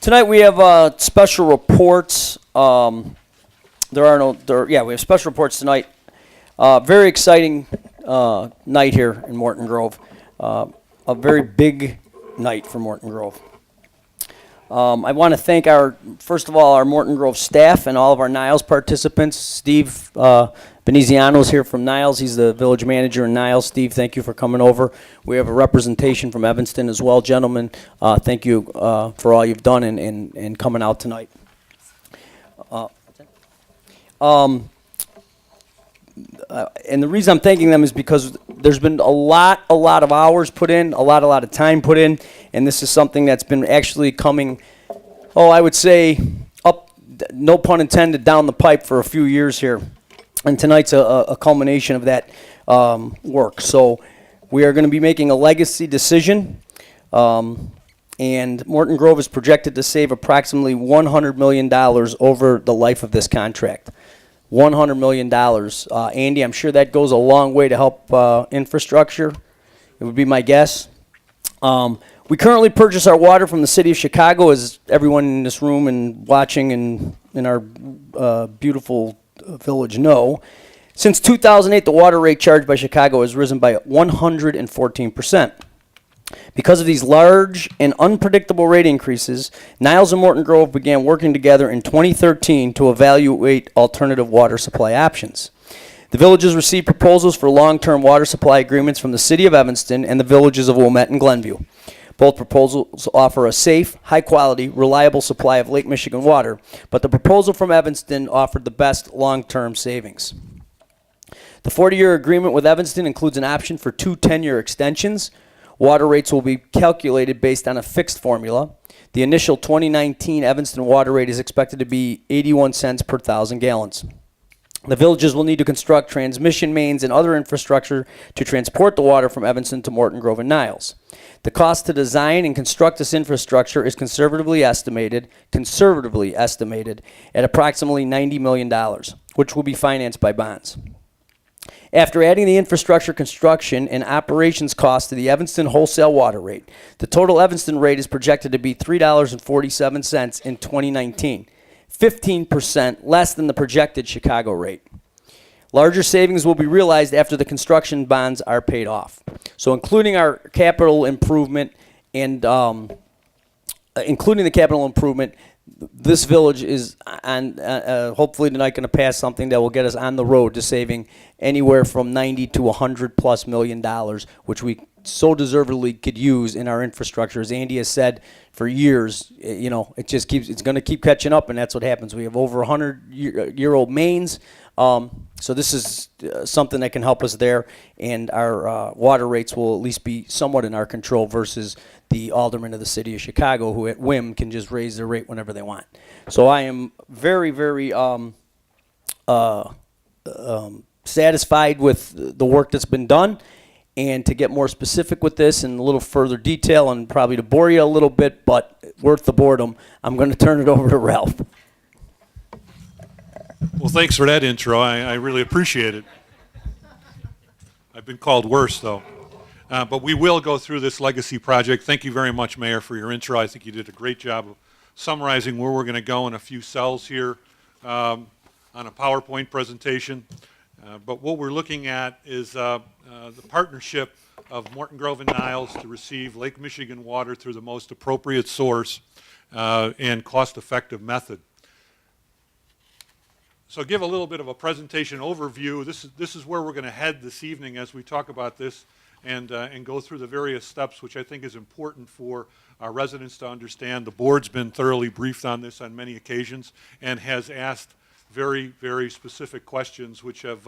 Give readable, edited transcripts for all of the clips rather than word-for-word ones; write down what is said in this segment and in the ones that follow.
Tonight we have special reports. We have special reports tonight. Very exciting night here in Morton Grove. A very big night for Morton Grove. I want to thank first of all, our Morton Grove staff and all of our Niles participants. Steve Veneziano is here from Niles. He's the village manager in Niles. Steve, thank you for coming over. We have a representation from Evanston as well. Gentlemen, thank you for all you've done and coming out tonight. And the reason I'm thanking them is because there's been a lot of hours put in, a lot of time put in, and this is something that's been actually coming, I would say, up, no pun intended, down the pipe for a few years here. And tonight's a culmination of that work. So we are going to be making a legacy decision, and Morton Grove is projected to save approximately $100 million over the life of this contract. $100 million. Andy, I'm sure that goes a long way to help infrastructure. It would be my guess. We currently purchase our water from the city of Chicago, as everyone in this room and watching and in our beautiful village know. Since 2008, the water rate charged by Chicago has risen by 114%. Because of these large and unpredictable rate increases, Niles and Morton Grove began working together in 2013 to evaluate alternative water supply options. The villages received proposals for long-term water supply agreements from the city of Evanston and the villages of Wilmette and Glenview. Both proposals offer a safe, high-quality, reliable supply of Lake Michigan water, but the proposal from Evanston offered the best long-term savings. The 40-year agreement with Evanston includes an option for 2 10-year extensions. Water rates will be calculated based on a fixed formula. The initial 2019 Evanston water rate is expected to be 81 cents per 1,000 gallons. The villages will need to construct transmission mains and other infrastructure to transport the water from Evanston to Morton Grove and Niles. The cost to design and construct this infrastructure is conservatively estimated at approximately $90 million, which will be financed by bonds. After adding the infrastructure construction and operations costs to the Evanston wholesale water rate, the total Evanston rate is projected to be $3.47 in 2019, 15% less than the projected Chicago rate. Larger savings will be realized after the construction bonds are paid off. So including our capital improvement and this village is on, hopefully tonight, going to pass something that will get us on the road to saving anywhere from $90 to $100+ million, which we so deservedly could use in our infrastructure. As Andy has said for years, it's going to keep catching up, and that's what happens. We have over 100-year-old mains, so this is something that can help us there, and our water rates will at least be somewhat in our control versus the aldermen of the city of Chicago, who at whim can just raise their rate whenever they want. So I am very, very satisfied with the work that's been done. And to get more specific with this and a little further detail, and probably to bore you a little bit, but worth the boredom, I'm going to turn it over to Ralph. Well, thanks for that intro. I really appreciate it. I've been called worse, though. But we will go through this legacy project. Thank you very much, Mayor, for your intro. I think you did a great job of summarizing where we're going to go in a few cells here on a PowerPoint presentation. But what we're looking at is the partnership of Morton Grove and Niles to receive Lake Michigan water through the most appropriate source and cost-effective method. So give a little bit of a presentation overview. This is where we're going to head this evening as we talk about this and go through the various steps, which I think is important for our residents to understand. The board's been thoroughly briefed on this on many occasions and has asked very, very specific questions, which have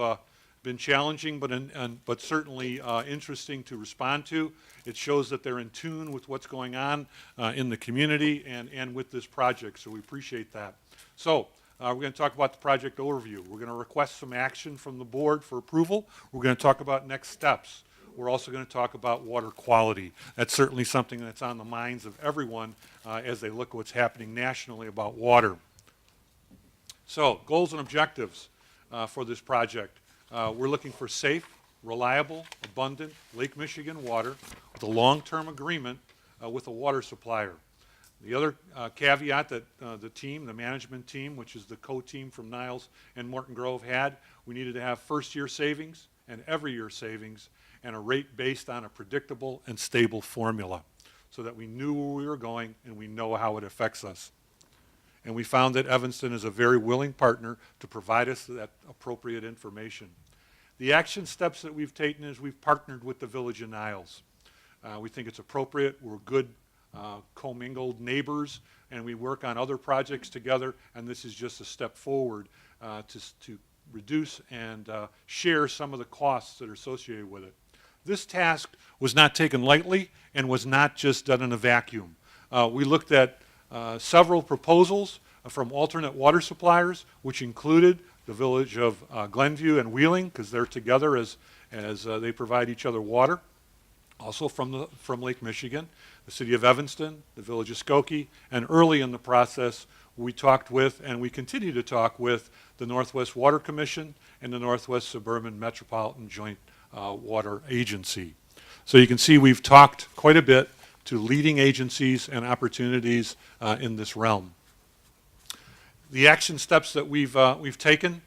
been challenging but certainly interesting to respond to. It shows that they're in tune with what's going on in the community and with this project, so we appreciate that. So we're going to talk about the project overview. We're going to request some action from the board for approval. We're going to talk about next steps. We're also going to talk about water quality. That's certainly something that's on the minds of everyone as they look at what's happening nationally about water. So, goals and objectives for this project. We're looking for safe, reliable, abundant Lake Michigan water with a long-term agreement with a water supplier. The other caveat that the management team, which is the co-team from Niles and Morton Grove had, we needed to have first-year savings and every year savings and a rate based on a predictable and stable formula so that we knew where we were going and we know how it affects us. And we found that Evanston is a very willing partner to provide us that appropriate information. The action steps that we've taken is we've partnered with the Village of Niles. We think it's appropriate. We're good commingled neighbors, and we work on other projects together, and this is just a step forward to reduce and share some of the costs that are associated with it. This task was not taken lightly and was not just done in a vacuum. We looked at several proposals from alternate water suppliers, which included the village of Glenview and Wheeling, because they're together as they provide each other water. Also from Lake Michigan, the city of Evanston, the village of Skokie, and early in the process, we talked with, and we continue to talk with, the Northwest Water Commission and the Northwest Suburban Metropolitan Joint Water Agency. So you can see we've talked quite a bit to leading agencies and opportunities in this realm. The action steps that we've taken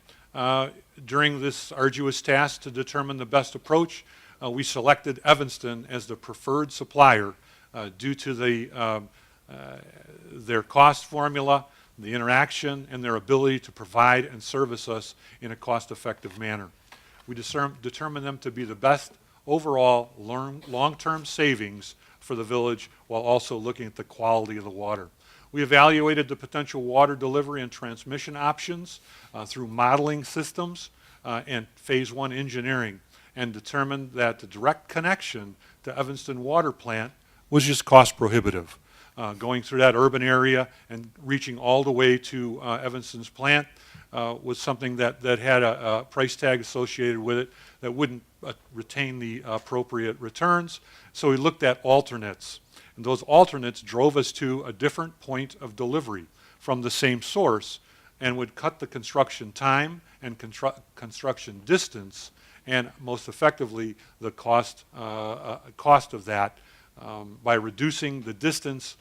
during this arduous task to determine the best approach, we selected Evanston as the preferred supplier due to their cost formula, the interaction, and their ability to provide and service us in a cost-effective manner. We determined them to be the best overall long-term savings for the village while also looking at the quality of the water. We evaluated the potential water delivery and transmission options through modeling systems and phase 1 engineering, and determined that the direct connection to Evanston Water Plant was just cost prohibitive. Going through that urban area and reaching all the way to Evanston's plant was something that had a price tag associated with it that wouldn't retain the appropriate returns. So we looked at alternates. And those alternates drove us to a different point of delivery from the same source and would cut the construction time and construction distance, and most effectively the cost of that by reducing the distance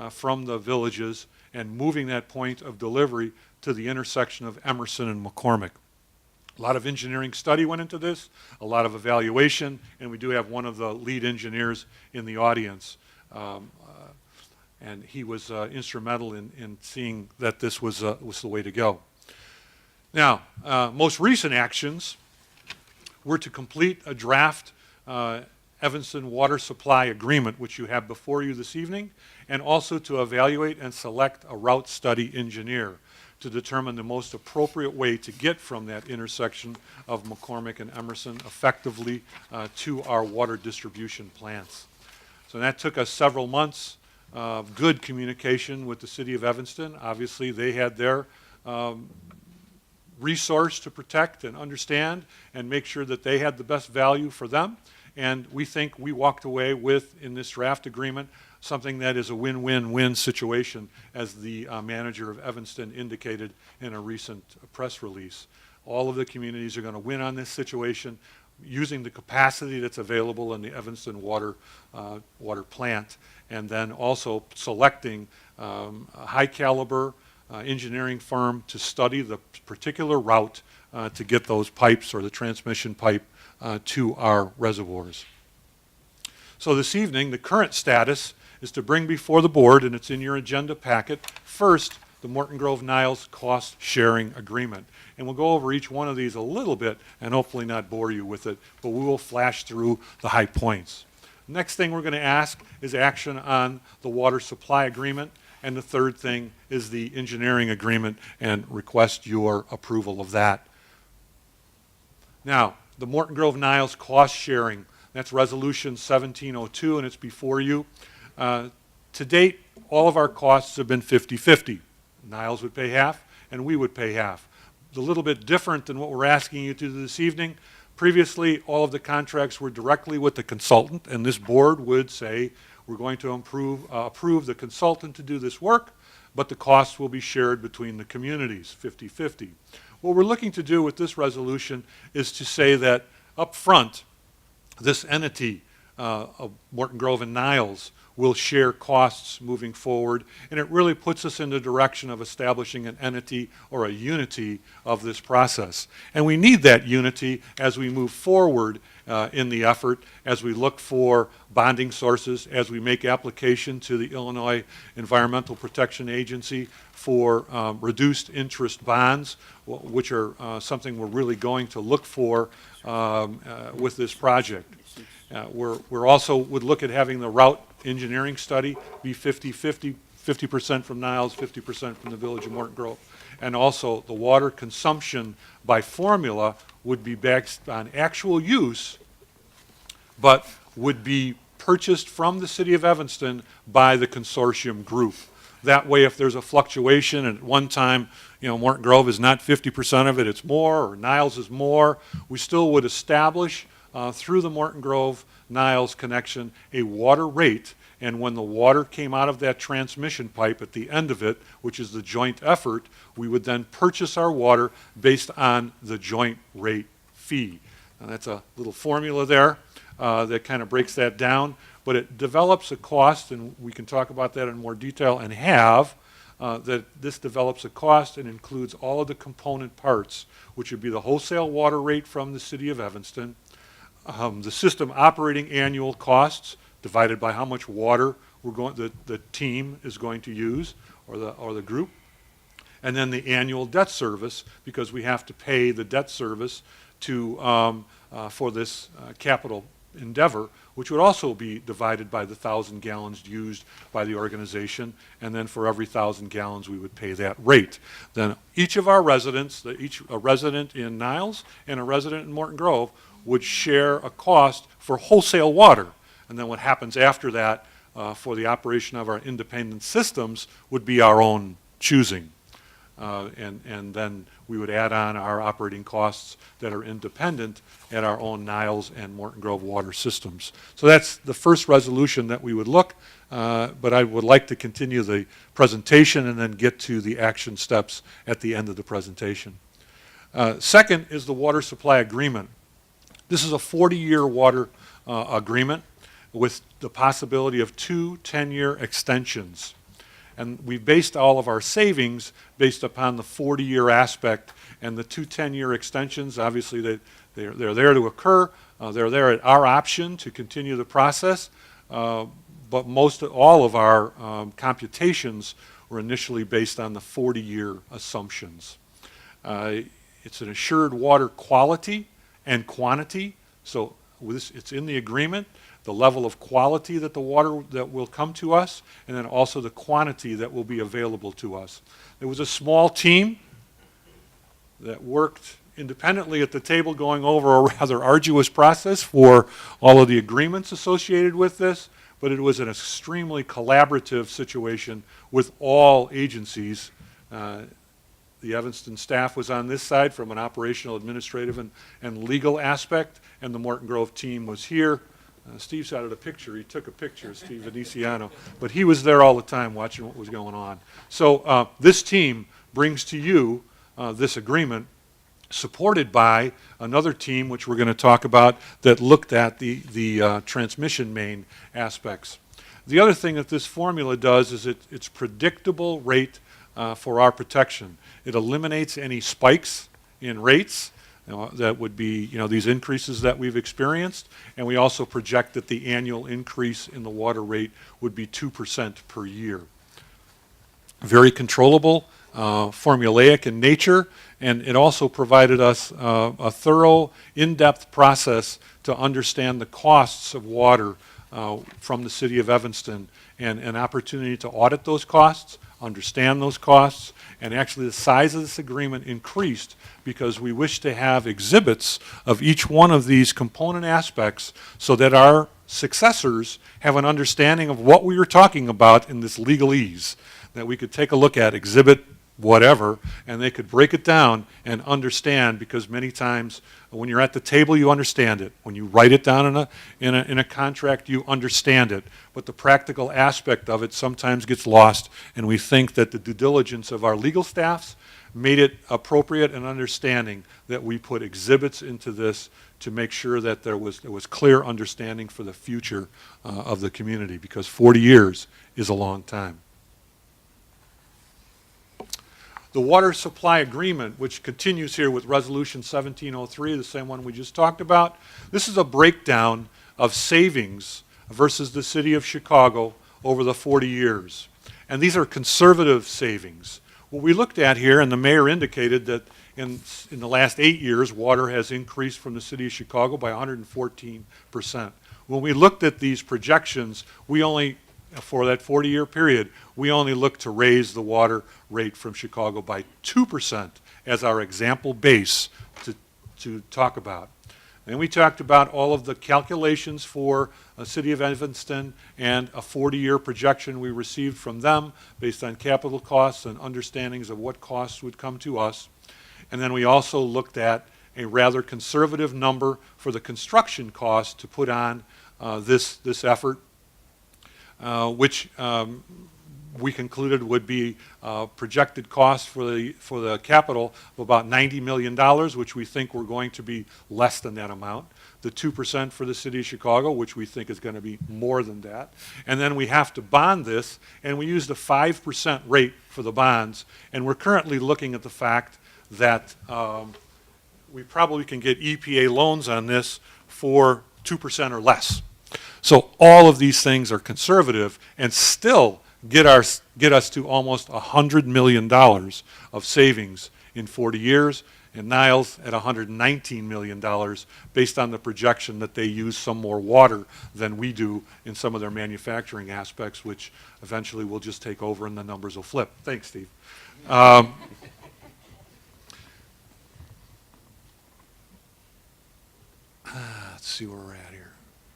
from the villages and moving that point of delivery to the intersection of Emerson and McCormick. A lot of engineering study went into this, a lot of evaluation, and we do have one of the lead engineers in the audience. And he was instrumental in seeing that this was the way to go. Now, most recent actions were to complete a draft Evanston Water Supply Agreement, which you have before you this evening, and also to evaluate and select a route study engineer to determine the most appropriate way to get from that intersection of McCormick and Emerson effectively to our water distribution plants. So that took us several months of good communication with the city of Evanston. Obviously, they had their resource to protect and understand and make sure that they had the best value for them. And we think we walked away with, in this draft agreement, something that is a win-win-win situation, as the manager of Evanston indicated in a recent press release. All of the communities are going to win on this situation using the capacity that's available in the Evanston water plant, and then also selecting a high-caliber engineering firm to study the particular route to get those pipes or the transmission pipe to our reservoirs. So this evening, the current status is to bring before the board, and it's in your agenda packet, first, the Morton Grove Niles cost sharing agreement. And we'll go over each one of these a little bit and hopefully not bore you with it, but we will flash through the high points. Next thing we're going to ask is action on the water supply agreement, and the third thing is the engineering agreement, and request your approval of that. Now, the Morton Grove Niles cost sharing, that's resolution 1702, and it's before you. To date, all of our costs have been 50-50. Niles would pay half, and we would pay half. A little bit different than what we're asking you to do this evening. Previously, all of the contracts were directly with the consultant, and this board would say, we're going to approve the consultant to do this work, but the costs will be shared between the communities, 50-50. What we're looking to do with this resolution is to say that up front, this entity Morton Grove and Niles will share costs moving forward, and it really puts us in the direction of establishing an entity or a unity of this process. And we need that unity as we move forward in the effort, as we look for bonding sources, as we make application to the Illinois Environmental Protection Agency for reduced interest bonds, which are something we're really going to look for with this project. We're also would look at having the route engineering study be 50-50, 50% from Niles, 50% from the Village of Morton Grove. And also the water consumption by formula would be based on actual use, but would be purchased from the City of Evanston by the consortium group. That way, if there's a fluctuation, and at one time, Morton Grove is not 50% of it, it's more, or Niles is more, we still would establish through the Morton Grove Niles connection a water rate, and when the water came out of that transmission pipe at the end of it, which is the joint effort, we would then purchase our water based on the joint rate fee. And that's a little formula there that kind of breaks that down, but it develops a cost, and we can talk about that in more detail, and that this develops a cost and includes all of the component parts, which would be the wholesale water rate from the City of Evanston, the system operating annual costs divided by how much water the team is going to use, or the group, and then the annual debt service, because we have to pay the debt service for this capital endeavor, which would also be divided by the 1,000 gallons used by the organization, and then for every 1,000 gallons we would pay that rate. Then each of our residents, a resident in Niles and a resident in Morton Grove, would share a cost for wholesale water. And then what happens after that for the operation of our independent systems would be our own choosing. And then we would add on our operating costs that are independent at our own Niles and Morton Grove water systems. So that's the first resolution that we would look, but I would like to continue the presentation and then get to the action steps at the end of the presentation. Second is the water supply agreement. This is a 40-year water agreement with the possibility of 2 10-year extensions. And we've based all of our savings based upon the 40-year aspect, and the 2 10-year extensions, obviously they're there to occur. They're there at our option to continue the process, but all of our computations were initially based on the 40-year assumptions. It's an assured water quality and quantity, so it's in the agreement, the level of quality that the water that will come to us, and then also the quantity that will be available to us. There was a small team that worked independently at the table going over a rather arduous process for all of the agreements associated with this, but it was an extremely collaborative situation with all agencies. The Evanston staff was on this side from an operational, administrative, and legal aspect, and the Morton Grove team was here. Steve's out of the picture. He took a picture, Steve Veneciano, but he was there all the time watching what was going on. So this team brings to you this agreement, supported by another team, which we're going to talk about, that looked at the transmission main aspects. The other thing that this formula does is it's predictable rate for our protection. It eliminates any spikes in rates that would be these increases that we've experienced, and we also project that the annual increase in the water rate would be 2% per year. Very controllable, formulaic in nature, and it also provided us a thorough, in-depth process to understand the costs of water from the City of Evanston, and an opportunity to audit those costs, understand those costs, and actually the size of this agreement increased because we wish to have exhibits of each one of these component aspects so that our successors have an understanding of what we were talking about in this legalese, that we could take a look at Exhibit whatever, and they could break it down and understand, because many times when you're at the table, you understand it. When you write it down in a contract, you understand it. But the practical aspect of it sometimes gets lost, and we think that the due diligence of our legal staffs made it appropriate and understanding that we put exhibits into this to make sure that there was clear understanding for the future of the community, because 40 years is a long time. The water supply agreement, which continues here with Resolution 1703, the same one we just talked about, this is a breakdown of savings versus the city of Chicago over the 40 years. And these are conservative savings. What we looked at here, and the mayor indicated that in the last 8 years, water has increased from the city of Chicago by 114%. When we looked at these projections, we only, for that 40-year period, we only looked to raise the water rate from Chicago by 2% as our example base to talk about. And we talked about all of the calculations for the city of Evanston and a 40-year projection we received from them based on capital costs and understandings of what costs would come to us. And then we also looked at a rather conservative number for the construction cost to put on this effort, which we concluded would be projected cost for the capital of about $90 million, which we think we're going to be less than that amount. The 2% for the city of Chicago, which we think is going to be more than that. And then we have to bond this, and we used a 5% rate for the bonds. And we're currently looking at the fact that we probably can get EPA loans on this for 2% or less. So all of these things are conservative and still get us to almost $100 million of savings in 40 years, and Niles at $119 million based on the projection that they use some more water than we do in some of their manufacturing aspects, which eventually we'll just take over and the numbers will flip. Thanks, Steve. Let's see where we're at here.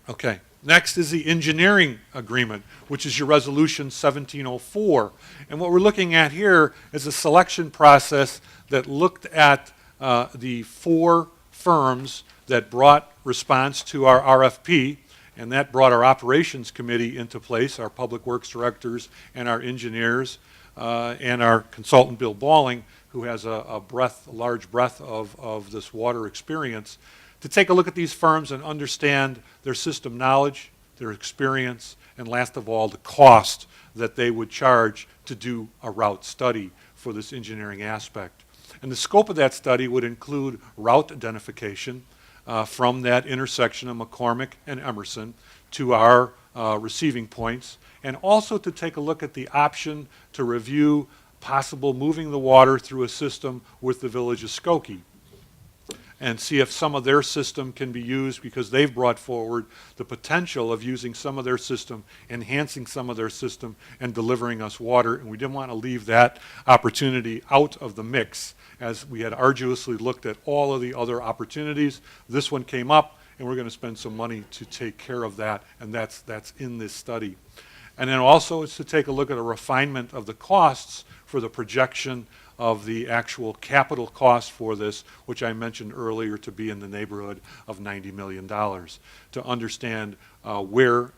Okay. Next is the engineering agreement, which is your resolution 1704. And what we're looking at here is a selection process that looked at the 4 firms that brought response to our RFP, and that brought our operations committee into place, our public works directors and our engineers, and our consultant Bill Balling, who has a large breadth of this water experience, to take a look at these firms and understand their system knowledge, their experience, and last of all, the cost that they would charge to do a route study for this engineering aspect. And the scope of that study would include route identification from that intersection of McCormick and Emerson to our receiving points, and also to take a look at the option to review possible moving the water through a system with the village of Skokie, and see if some of their system can be used, because they've brought forward the potential of using some of their system, enhancing some of their system, and delivering us water. And we didn't want to leave that opportunity out of the mix, as we had arduously looked at all of the other opportunities. This one came up, and we're going to spend some money to take care of that, and that's in this study. And then also is to take a look at a refinement of the costs for the projection of the actual capital cost for this, which I mentioned earlier to be in the neighborhood of $90 million, to understand where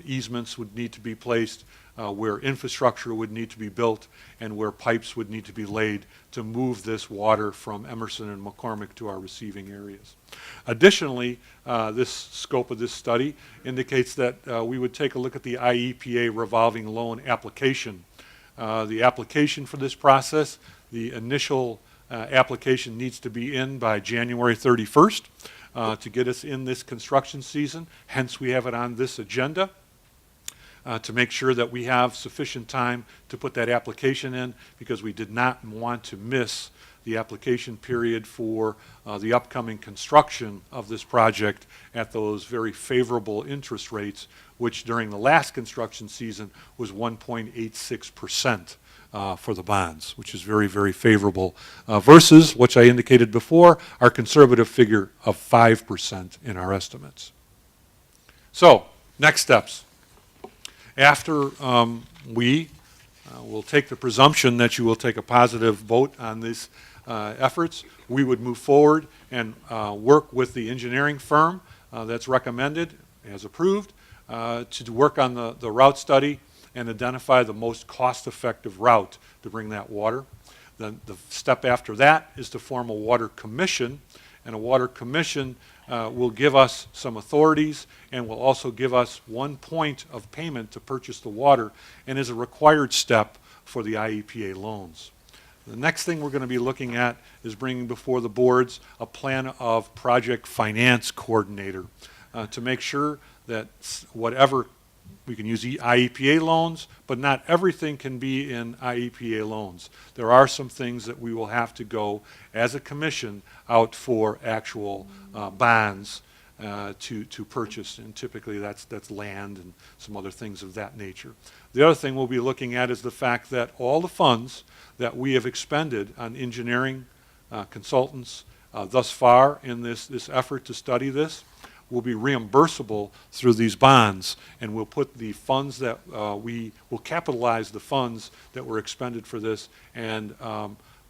easements would need to be placed, where infrastructure would need to be built, and where pipes would need to be laid to move this water from Emerson and McCormick to our receiving areas. Additionally, this scope of this study indicates that we would take a look at the IEPA revolving loan application. The application for this process, the initial application needs to be in by January 31st to get us in this construction season. Hence, we have it on this agenda to make sure that we have sufficient time to put that application in, because we did not want to miss the application period for the upcoming construction of this project at those very favorable interest rates, which during the last construction season was 1.86%. For the bonds, which is very, very favorable, versus, which I indicated before, our conservative figure of 5% in our estimates. So, next steps. After we we'll take the presumption that you will take a positive vote on these efforts. We would move forward and work with the engineering firm that's recommended, as approved, to work on the route study and identify the most cost-effective route to bring that water. Then the step after that is to form a water commission, and a water commission will give us some authorities and will also give us 1 point of payment to purchase the water, and is a required step for the IEPA loans. The next thing we're going to be looking at is bringing before the boards a plan of project finance coordinator to make sure that whatever, we can use IEPA loans, but not everything can be in IEPA loans. There are some things that we will have to go as a commission out for actual bonds to purchase, and typically that's land and some other things of that nature. The other thing we'll be looking at is the fact that all the funds that we have expended on engineering consultants thus far in this effort to study this will be reimbursable through these bonds, and we'll put the funds that we will capitalize the funds that were expended for this and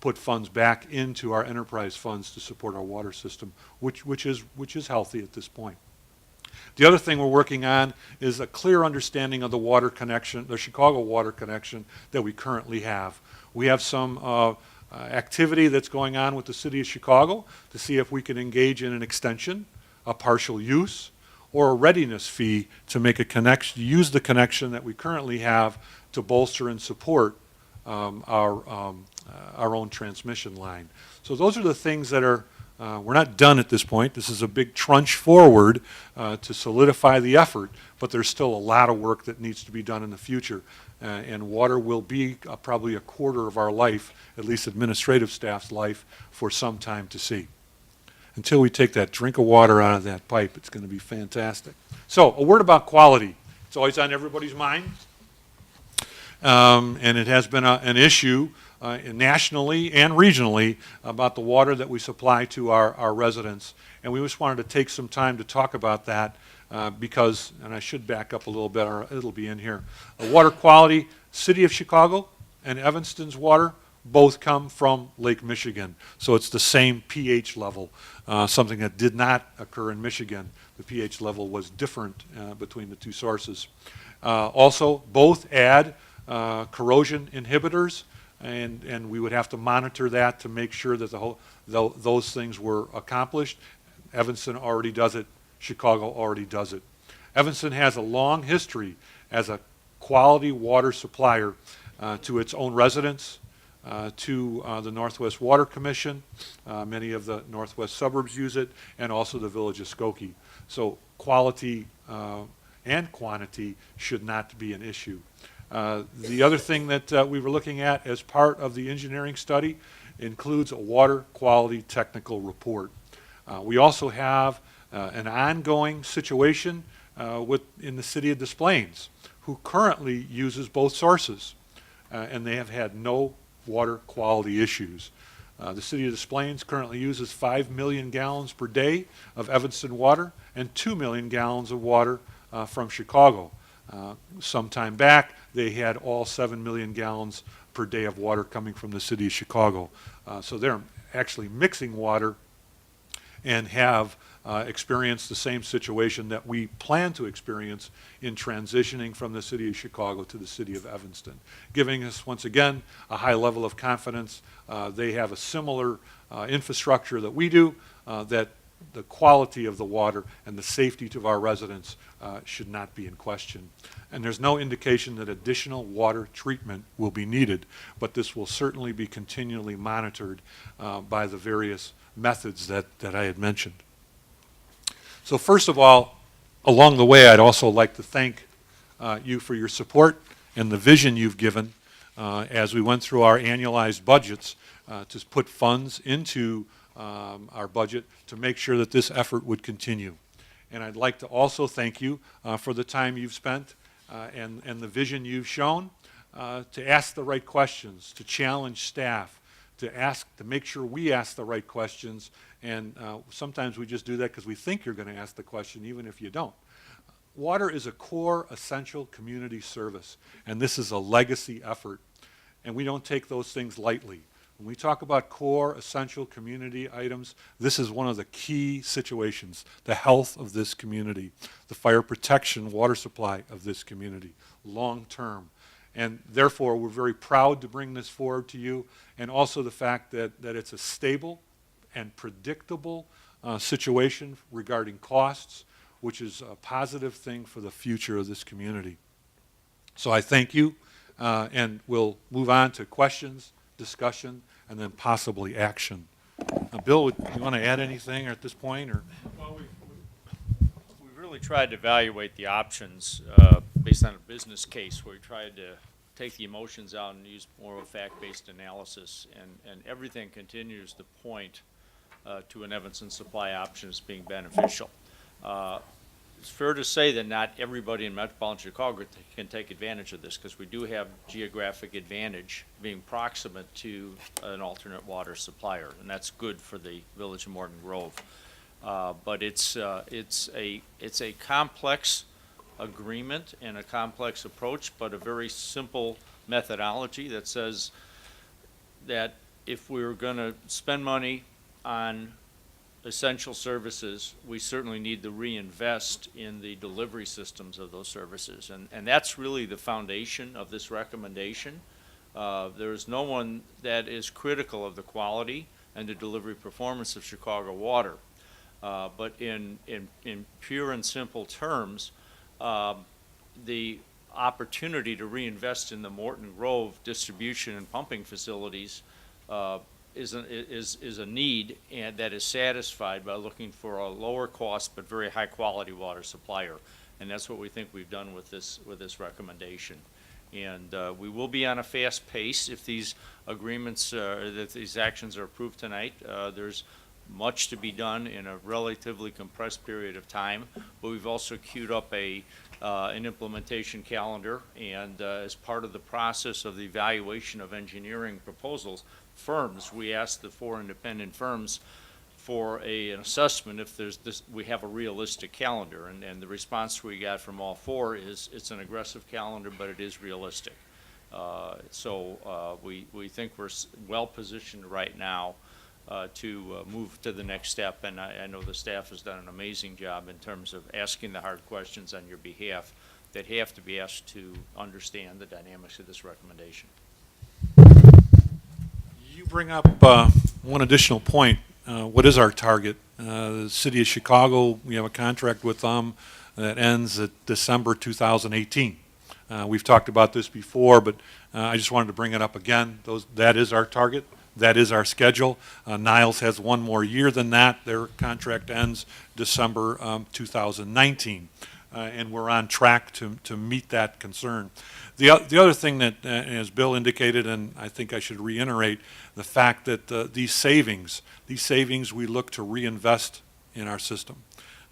put funds back into our enterprise funds to support our water system, which is healthy at this point. The other thing we're working on is a clear understanding of the water connection, the Chicago water connection that we currently have. We have some activity that's going on with the city of Chicago to see if we can engage in an extension, a partial use, or a readiness fee to make a connection, use the connection that we currently have to bolster and support our own transmission line. So those are the things that are, we're not done at this point. This is a big trunch forward to solidify the effort, but there's still a lot of work that needs to be done in the future. And water will be probably a quarter of our life, at least administrative staff's life, for some time to see. Until we take that drink of water out of that pipe, it's going to be fantastic. So, a word about quality. It's always on everybody's mind. And it has been an issue nationally and regionally about the water that we supply to our residents. And we just wanted to take some time to talk about that because, and I should back up a little bit, or it'll be in here. Water quality, City of Chicago and Evanston's water both come from Lake Michigan. So it's the same pH level, something that did not occur in Michigan. The pH level was different between the two sources. Also, both add corrosion inhibitors, and we would have to monitor that to make sure that those things were accomplished. Evanston already does it. Chicago already does it. Evanston has a long history as a quality water supplier to its own residents, to the Northwest Water Commission. Many of the Northwest suburbs use it, and also the village of Skokie. So quality and quantity should not be an issue. The other thing that we were looking at as part of the engineering study includes a water quality technical report. We also have an ongoing situation in the city of Des Plaines, who currently uses both sources, and they have had no water quality issues. The city of Des Plaines currently uses 5 million gallons per day of Evanston water and 2 million gallons of water from Chicago. Some time back, they had all 7 million gallons per day of water coming from the city of Chicago. So they're actually mixing water and have experienced the same situation that we plan to experience in transitioning from the city of Chicago to the city of Evanston, giving us, once again, a high level of confidence. They have a similar infrastructure that we do, that the quality of the water and the safety to our residents should not be in question. And there's no indication that additional water treatment will be needed, but this will certainly be continually monitored by the various methods that I had mentioned. So first of all, along the way, I'd also like to thank you for your support and the vision you've given as we went through our annualized budgets to put funds into our budget to make sure that this effort would continue. And I'd like to also thank you for the time you've spent and the vision you've shown to ask the right questions, to challenge staff, to make sure we ask the right questions. And sometimes we just do that because we think you're going to ask the question, even if you don't. Water is a core, essential community service, and this is a legacy effort, and we don't take those things lightly. When we talk about core, essential community items, this is one of the key situations: the health of this community, the fire protection, water supply of this community, long term. And therefore, we're very proud to bring this forward to you, and also the fact that it's a stable and predictable situation regarding costs, which is a positive thing for the future of this community. So I thank you, and we'll move on to questions, discussion, and then possibly action. Bill, you want to add anything at this point? Or? Well, we really tried to evaluate the options based on a business case, where we tried to take the emotions out and use more of a fact-based analysis, and everything continues to point to an Evanston supply option as being beneficial. It's fair to say that not everybody in metropolitan Chicago can take advantage of this, because we do have geographic advantage being proximate to an alternate water supplier, and that's good for the village of Morton Grove. But it's a complex agreement and a complex approach, but a very simple methodology that says that if we're going to spend money on essential services, we certainly need to reinvest in the delivery systems of those services. And that's really the foundation of this recommendation. There is no one that is critical of the quality and the delivery performance of Chicago Water. But in pure and simple terms, the opportunity to reinvest in the Morton Grove distribution and pumping facilities is a need, and that is satisfied by looking for a lower cost but very high quality water supplier, and that's what we think we've done with this recommendation. And we will be on a fast pace if these agreements, if these actions are approved tonight. There's much to be done in a relatively compressed period of time, but we've also queued up an implementation calendar, and as part of the process of the evaluation of engineering proposals, firms, we asked the 4 independent firms for an assessment if we have a realistic calendar, and the response we got from all 4 is it's an aggressive calendar, but it is realistic. So we think we're well positioned right now to move to the next step, and I know the staff has done an amazing job in terms of asking the hard questions on your behalf that have to be asked to understand the dynamics of this recommendation. You bring up one additional point. What is our target? The City of Chicago, we have a contract with them that ends at December 2018. We've talked about this before, but I just wanted to bring it up again. That is our target. That is our schedule. Niles has one more year than that. Their contract ends December 2019, and we're on track to meet that concern. The other thing that, as Bill indicated, and I think I should reiterate, the fact that these savings we look to reinvest in our system.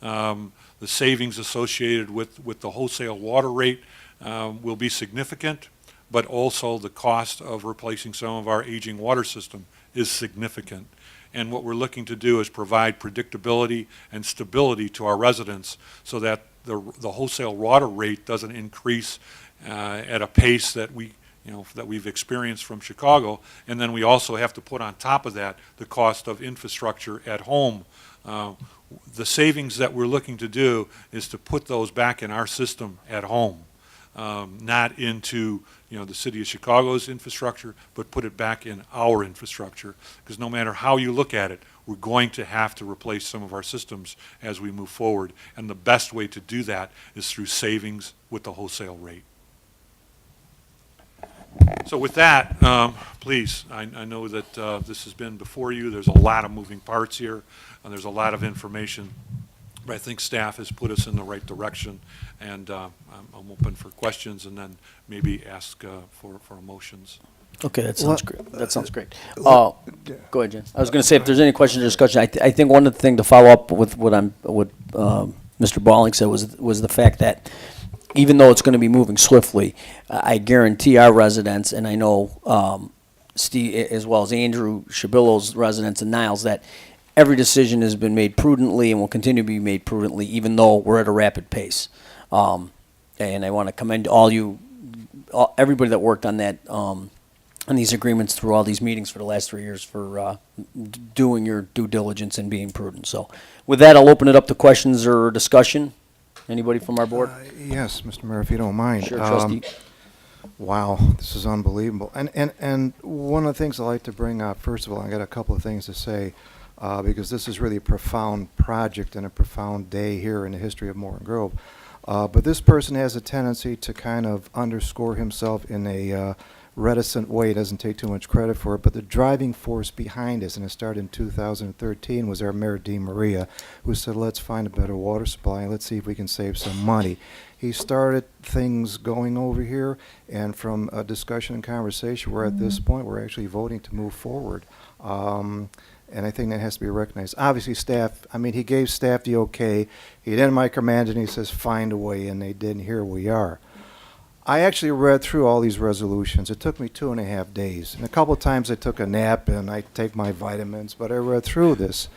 The savings associated with the wholesale water rate will be significant, but also the cost of replacing some of our aging water system is significant. And what we're looking to do is provide predictability and stability to our residents so that the wholesale water rate doesn't increase at a pace that we've experienced from Chicago. And then we also have to put on top of that the cost of infrastructure at home. The savings that we're looking to do is to put those back in our system at home. Not into the City of Chicago's infrastructure, but put it back in our infrastructure, because no matter how you look at it, we're going to have to replace some of our systems as we move forward, and the best way to do that is through savings with the wholesale rate. So with that, please, I know that this has been before you. There's a lot of moving parts here, and there's a lot of information. But I think staff has put us in the right direction, and I'm open for questions and then maybe ask for motions. Okay, that sounds great. That sounds great. Go ahead, Jen. I was going to say, if there's any questions or discussion, I think one of the things to follow up with what Mr. Balling said was the fact that even though it's going to be moving swiftly, I guarantee our residents, and I know Steve as well as Andrew Shabillo's residents and Niles, that every decision has been made prudently and will continue to be made prudently, even though we're at a rapid pace. And I want to commend everybody that worked on that, on these agreements through all these meetings for the last 3 years for doing your due diligence and being prudent. So with that, I'll open it up to questions or discussion. Anybody from our board? Yes, Mr. Mayor, if you don't mind. Sure, trustee. Wow, this is unbelievable. And one of the things I like to bring up, first of all, I got a couple of things to say, because this is really a profound project and a profound day here in the history of Morton Grove. But this person has a tendency to kind of underscore himself in a reticent way. He doesn't take too much credit for it. But the driving force behind this, and it started in 2013, was our Mayor DeMaria, who said, let's find a better water supply. Let's see if we can save some money. He started things going over here, and from a discussion and conversation, we're at this point, we're actually voting to move forward. And I think that has to be recognized. Obviously, staff, I mean, he gave staff the okay. He didn't micromanage, and he says, find a way, and they did, and here we are. I actually read through all these resolutions. It took me 2.5 days. And a couple of times I took a nap, and I take my vitamins, but I read through this.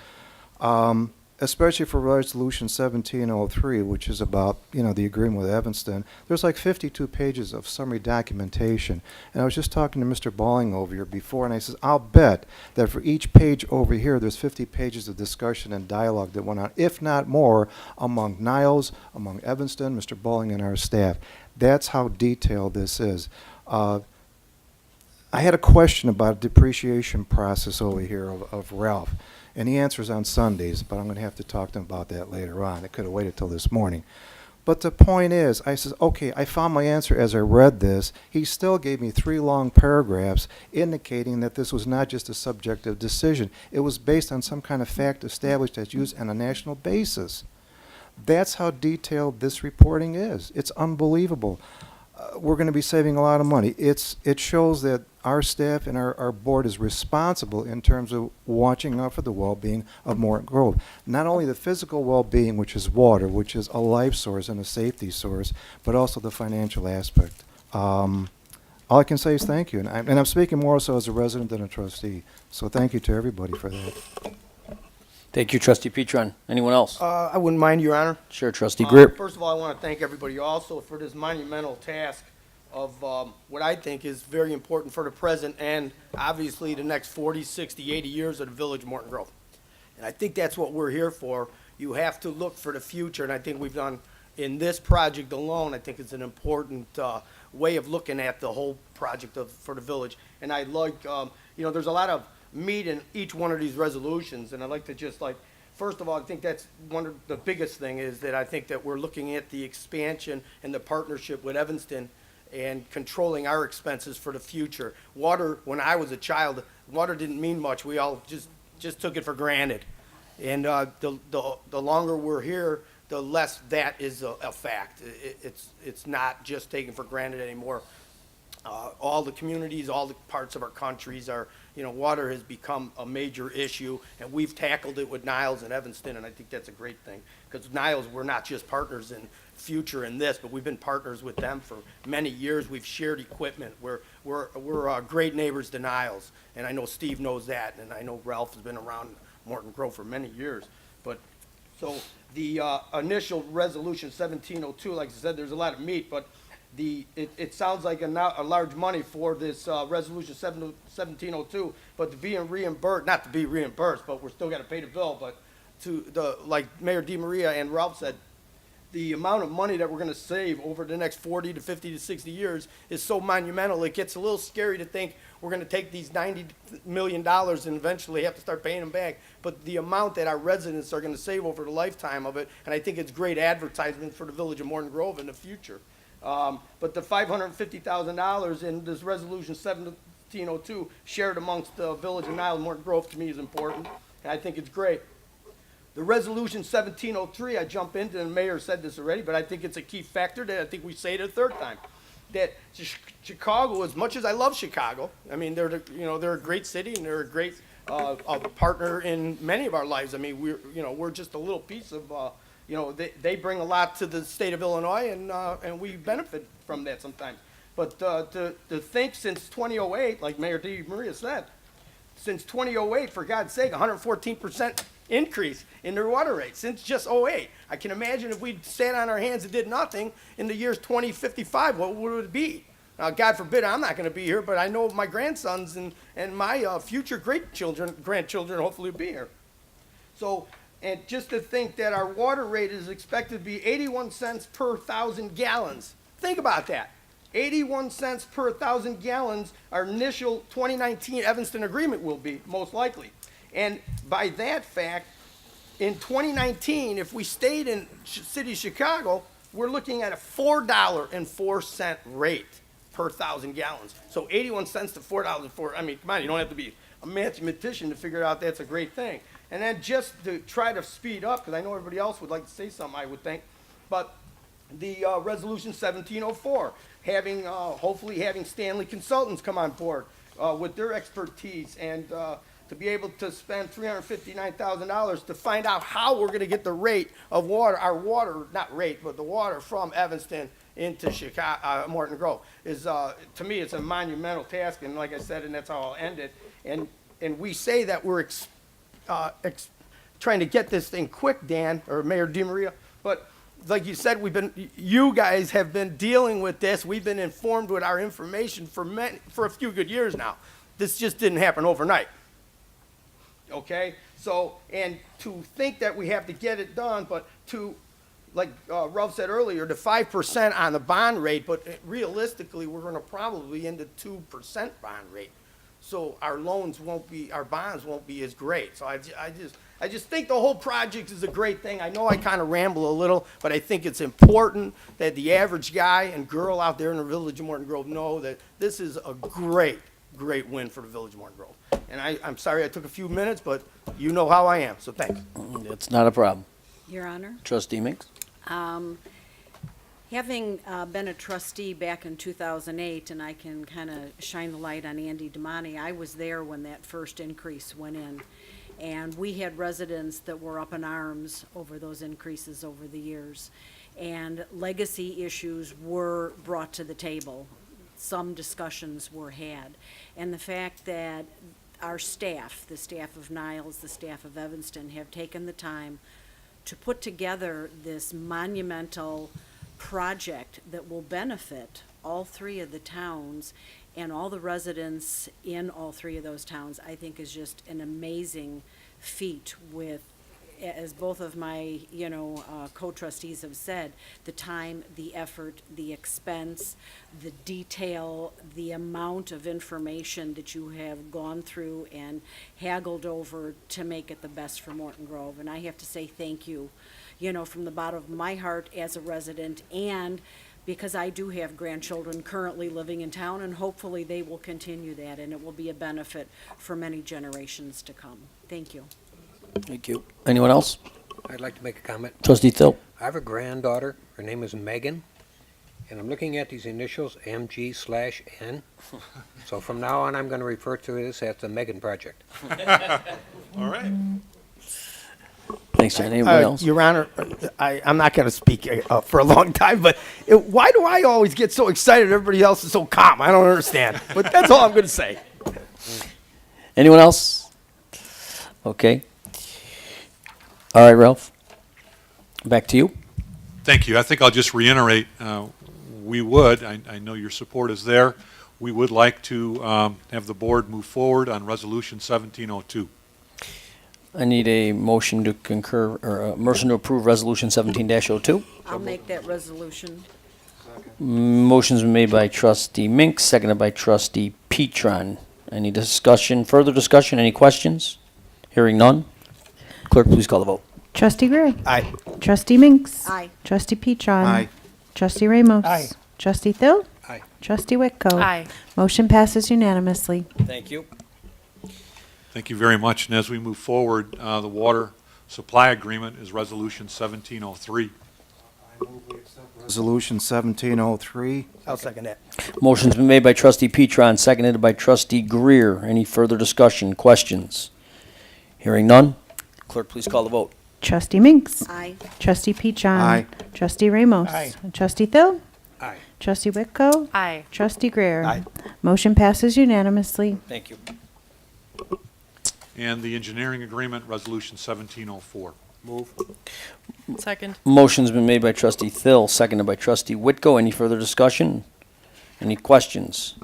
Especially for Resolution 1703, which is about, the agreement with Evanston. There's like 52 pages of summary documentation. And I was just talking to Mr. Balling over here before, and I says, I'll bet that for each page over here, there's 50 pages of discussion and dialogue that went on, if not more, among Niles, among Evanston, Mr. Balling, and our staff. That's how detailed this is. I had a question about a depreciation process over here of Ralph. And he answers on Sundays, but I'm going to have to talk to him about that later on. I could have waited till this morning. But the point is, I says, okay, I found my answer as I read this. He still gave me 3 long paragraphs indicating that this was not just a subjective decision. It was based on some kind of fact established that's used on a national basis. That's how detailed this reporting is. It's unbelievable. We're going to be saving a lot of money. It shows that our staff and our board is responsible in terms of watching out for the well-being of Morton Grove. Not only the physical well-being, which is water, which is a life source and a safety source, but also the financial aspect. All I can say is thank you. And I'm speaking more so as a resident than a trustee. So thank you to everybody for that. Thank you, Trustee Petron. Anyone else? I wouldn't mind, Your Honor. Sure, Trustee Greer. First of all, I want to thank everybody also for this monumental task of what I think is very important for the present and obviously the next 40, 60, 80 years of the village of Morton Grove. And I think that's what we're here for. You have to look for the future, and I think we've done, in this project alone, I think it's an important way of looking at the whole project for the village. And I like, there's a lot of meat in each one of these resolutions, and I'd like to just first of all, I think that's one of the biggest thing is that I think that we're looking at the expansion and the partnership with Evanston and controlling our expenses for the future. Water, when I was a child, water didn't mean much. We all just took it for granted. And the longer we're here, the less that is a fact. It's not just taken for granted anymore. All the communities, all the parts of our countries are, water has become a major issue, and we've tackled it with Niles and Evanston, and I think that's a great thing. Because Niles, we're not just partners in future in this, but we've been partners with them for many years. We've shared equipment. We're great neighbors to Niles, and I know Steve knows that, and I know Ralph has been around Morton Grove for many years. But so the initial resolution 1702, like I said, there's a lot of meat, but it sounds like a large money for this resolution 1702, but to be reimbursed, not to be reimbursed, but we're still got to pay the bill. But like Mayor DeMaria and Ralph said, the amount of money that we're going to save over the next 40 to 50 to 60 years is so monumental. It gets a little scary to think we're going to take these $90 million and eventually have to start paying them back. But the amount that our residents are going to save over the lifetime of it, and I think it's great advertisement for the village of Morton Grove in the future. But the $550,000 in this resolution 1702 shared amongst the village of Niles, Morton Grove, to me is important, and I think it's great. The resolution 1703, I jump into, and the mayor said this already, but I think it's a key factor that I think we say it a third time. That Chicago, as much as I love Chicago, I mean, they're a great city and they're a great partner in many of our lives. I mean, we're just a little piece of, they bring a lot to the state of Illinois, and we benefit from that sometimes. But to think since 2008, like Mayor DeMaria said, since 2008, for God's sake, 114% increase in their water rates since just '08. I can imagine if we sat on our hands and did nothing in the years 2055, what would it be? God forbid I'm not going to be here, but I know my grandsons and my future grandchildren hopefully will be here. So, and just to think that our water rate is expected to be 81 cents per 1,000 gallons. Think about that. 81 cents per 1,000 gallons, our initial 2019 Evanston agreement will be, most likely. And by that fact, in 2019, if we stayed in city of Chicago, we're looking at a $4.04 rate per 1,000 gallons. So 81 cents to $4.04. I mean, come on, you don't have to be a mathematician to figure out that's a great thing. And then just to try to speed up, because I know everybody else would like to say something, I would think, but the resolution 1704, hopefully having Stanley Consultants come on board with their expertise and to be able to spend $359,000 to find out how we're going to get the rate of water, our water, not rate, but the water from Evanston into Chicago, Morton Grove is, to me, it's a monumental task. And like I said, and that's how I'll end it. And we say that we're trying to get this thing quick, Dan, or Mayor DiMaria, but like you said, you guys have been dealing with this. We've been informed with our information for a few good years now. This just didn't happen overnight. Okay? So, and to think that we have to get it done, but to, like Ralph said earlier, the 5% on the bond rate, but realistically, we're going to probably in the 2% bond rate. So our bonds won't be as great. So I just think the whole project is a great thing. I know I kind of ramble a little, but I think it's important that the average guy and girl out there in the village of Morton Grove know that this is a great win for the village of Morton Grove. And I'm sorry I took a few minutes, but you know how I am, so thanks. It's not a problem. Your Honor, Trustee Minks? having been a trustee back in 2008, and I can kind of shine the light on Andy Damani, I was there when that first increase went in. And we had residents that were up in arms over those increases over the years. And legacy issues were brought to the table. Some discussions were had. And the fact that our staff, the staff of Niles, the staff of Evanston, have taken the time to put together this monumental project that will benefit all three of the towns and all the residents in all three of those towns, I think is just an amazing feat with, as both of my, co-trustees have said, the time, the effort, the expense, the detail, the amount of information that you have gone through and haggled over to make it the best for Morton Grove. And I have to say thank you, from the bottom of my heart as a resident, and because I do have grandchildren currently living in town, and hopefully they will continue that, and it will be a benefit for many generations to come. Thank you. Thank you. Anyone else? I'd like to make a comment. Trustee Thill? I have a granddaughter. Her name is Megan, and I'm looking at these initials, MG/N. So from now on, I'm going to refer to this as the Megan Project. All right. Thanks, John. Anyone else? Your Honor, I'm not going to speak for a long time, but why do I always get so excited? Everybody else is so calm. I don't understand. But that's all I'm going to say. Anyone else? Okay. All right, Ralph. Back to you. Thank you. I think I'll just reiterate, we would, I know your support is there, we would like to have the board move forward on Resolution 1702. I need a motion to concur, or a motion to approve Resolution 17-02. I'll make that resolution. Motion's been made by Trustee Mink, seconded by Trustee Petron. Any discussion, further discussion, any questions? Hearing none. Clerk, please call the vote. Trustee Gray. Aye. Trustee Minks. Aye. Trustee Petron. Aye. Trustee Ramos. Aye. Trustee Thill. Aye. Trustee Whitco. Aye. Motion passes unanimously. Thank you. Thank you very much. And as we move forward, the water supply agreement is Resolution 1703. Resolution 1703. I'll second that. Motion's been made by Trustee Petron, seconded by Trustee Greer. Any further discussion, questions? Hearing none. Clerk, please call the vote. Trustee Minks. Aye. Trustee Petron. Aye. Trustee Ramos. Aye. Trustee Thill. Aye. Trustee Whitco. Aye. Trustee Greer. Aye. Motion passes unanimously. Thank you. and the engineering agreement, Resolution 1704. Second. Motion's been made by trustee Thill, seconded by trustee Whitko. Any further discussion? Any questions?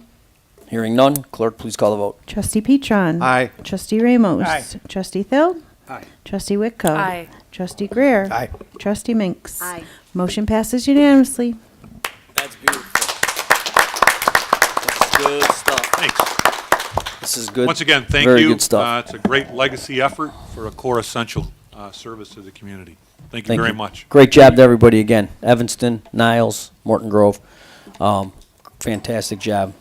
Hearing none, clerk, please call the vote. Trustee Peachon. Aye. Trustee Ramos. Aye. Trustee Thill. Aye. Trustee Whitco. Aye. Trustee Greer. Aye. Trustee Minks. Aye. Motion passes unanimously. That's beautiful. This is good stuff. Thanks. This is good. Once again, thank Very you. good stuff. It's a great legacy effort for a core essential service to the community. Thank you Thank very you. much. Great job to everybody again. Evanston, Niles, Morton Grove. Fantastic job.